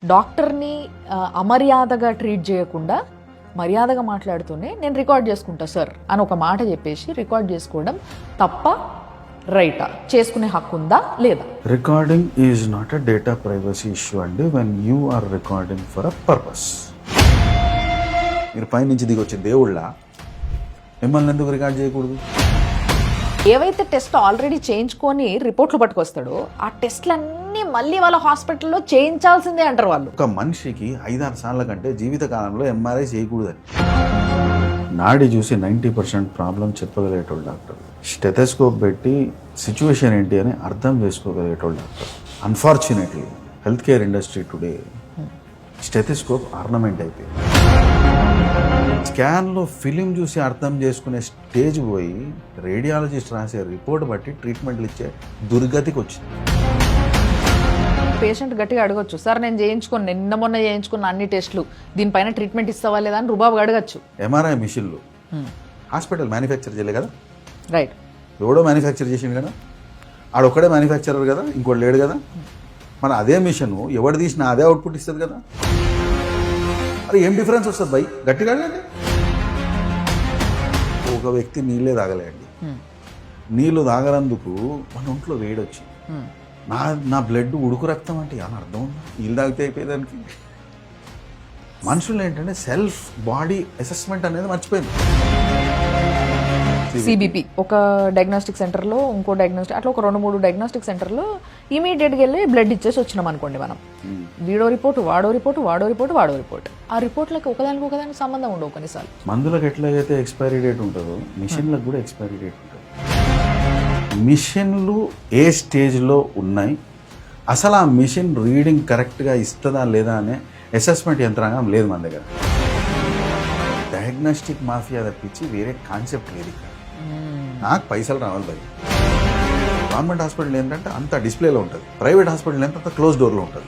డాక్టర్ని అమర్యాదగా ట్రీట్ చేయకుండా మర్యాదగా మాట్లాడుతూనే నేను రికార్డ్ చేసుకుంటా సార్ అని ఒక మాట చెప్పేసి రికార్డ్ చేసుకోవడం తప్ప రైటా? చేసుకునే హక్కు ఉందా లేదా? Recording is not a data privacy issue అండి when you are recording for a purpose. మీరు పైనుంచి దిగి వచ్చే దేవుళ్ళ మిమ్మల్ని ఎందుకు రికార్డ్ చేయకూడదు? ఏవైతే టెస్ట్ ఆల్రెడీ చేయించుకొని రిపోర్ట్లు పట్టుకొస్తాడో ఆ టెస్ట్లన్నీ మళ్ళీ వాళ్ళ హాస్పిటల్లో చేయించాల్సిందే అంటారు వాళ్ళు. ఒక మనిషికి 5-6 సార్ల కంటే జీవితకాలంలో ఎంఆర్ఐ చేయకూడదని నాడి చూసి 90% ప్రాబ్లం చెప్పగలిగేటోళ్ళు డాక్టర్. స్టెథోస్కోప్ పెట్టి సిచ్యువేషన్ ఏంటి అని అర్థం చేసుకోగలిగేటోళ్ళు doctor. Unfortunately health care industry today stethoscope ornament అయిపోయింది. స్కాన్లో ఫిలిం చూసి అర్థం చేసుకునే స్టేజ్ పోయి రేడియాలజిస్ట్ రాసే రిపోర్ట్ బట్టి ట్రీట్మెంట్లు ఇచ్చే దుర్గతికి వచ్చింది. పేషెంట్ గట్టిగా అడగొచ్చు, సార్ నేను చేయించుకుని నిన్న మొన్న చేయించుకున్న అన్ని టెస్టులు దీనిపైన ట్రీట్మెంట్ ఇస్తావా లేదా అని రుబాబు అడగచ్చు. ఎంఆర్ఐ మిషన్లు హాస్పిటల్ మ్యానుఫ్యాక్చర్ చేయలే కదా, రైట్? ఎవడో మ్యానుఫ్యాక్చర్ చేసిండు కదా, ఆడొక్కడే మ్యానుఫ్యాక్చరర్ కదా, ఇంకోటి లేడు కదా. మన అదే మిషన్ ఎవడు తీసినా అదే అవుట్పుట్ ఇస్తుంది కదా. అది ఏం డిఫరెన్స్ వస్తుంది బై? గట్టిగా అడగండి. ఒక వ్యక్తి నీళ్ళే తాగలేండి, నీళ్ళు తాగనందుకు మన ఒంట్లో వేడి వచ్చి నా బ్లడ్ ఉడుకు రక్తం అంటే అని అర్థం ఉందా? నీళ్ళు తాగితే అయిపోయేదానికి. మనుషులు ఏంటంటే సెల్ఫ్ బాడీ అసెస్మెంట్ అనేది మర్చిపోయింది. సిబిపి ఒక డయాగ్నోస్టిక్ సెంటర్లో, ఇంకో డయాగ్నోస్టిక్, అట్లా ఒక 2-3 డయాగ్నోస్టిక్ సెంటర్లో ఇమీడియట్గా వెళ్ళి బ్లడ్ ఇచ్చేసి వచ్చినాం అనుకోండి మనం. వీడో రిపోర్ట్, వాడో రిపోర్ట్, వాడో రిపోర్ట్, వాడో రిపోర్ట్. ఆ రిపోర్ట్లకు ఒకదానికి సంబంధం ఉండవు కొన్నిసార్లు. మందులకు ఎట్లాగైతే ఎక్స్పైరీ డేట్ ఉంటుందో మిషన్లకు కూడా ఎక్స్పైరీ డేట్ ఉంటుంది. మిషన్లు ఏ స్టేజ్లో ఉన్నాయి, అసలు ఆ మిషన్ రీడింగ్ కరెక్ట్గా ఇస్తుందా లేదా అనే అసెస్మెంట్ యంత్రాంగం లేదు మన దగ్గర. డయాగ్నోస్టిక్ మాఫియా తప్పించి వేరే కాన్సెప్ట్ లేదు ఇక్కడ. నాకు పైసలు రావాలి భయ్. గవర్నమెంట్ హాస్పిటల్ ఏంటంటే అంత డిస్ప్లేలో ఉంటుంది, ప్రైవేట్ హాస్పిటల్ ఏంటంటే క్లోజ్ డోర్లో ఉంటుంది.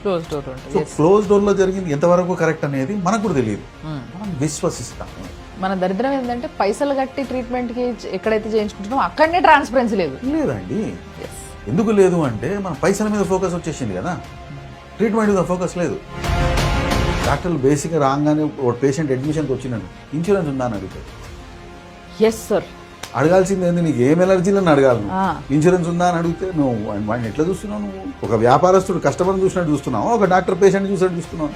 సో క్లోజ్ డోర్లో జరిగింది ఎంతవరకు కరెక్ట్ అనేది మనకు కూడా తెలియదు, మనం విశ్వసిస్తాం. మన దరిద్రం ఏంటంటే పైసలు కట్టి ట్రీట్మెంట్కి ఎక్కడైతే చేయించుకుంటున్నామో అక్కడనే ట్రాన్స్పరెన్సీ లేదు. లేదండి, ఎందుకు లేదు అంటే మన పైసల మీద ఫోకస్ వచ్చేసింది కదా, ట్రీట్మెంట్ మీద ఫోకస్ లేదు. డాక్టర్లు బేసిక్గా రాగానే ఒక పేషెంట్ అడ్మిషన్కి వచ్చినాను ఇన్సూరెన్స్ ఉందా అని అడిగితే ఎస్ సార్ అడగాల్సింది ఏంది, నీకు ఏం ఎలర్జీలని అడగాలి. ఇన్సూరెన్స్ ఉందా అని అడిగితే నువ్వు వాడిని ఎట్లా చూస్తున్నావు? నువ్వు ఒక వ్యాపారస్తుడు కస్టమర్ని చూసినట్టు చూస్తున్నావు, ఒక డాక్టర్ పేషెంట్ చూసినట్టు చూస్తున్నావు.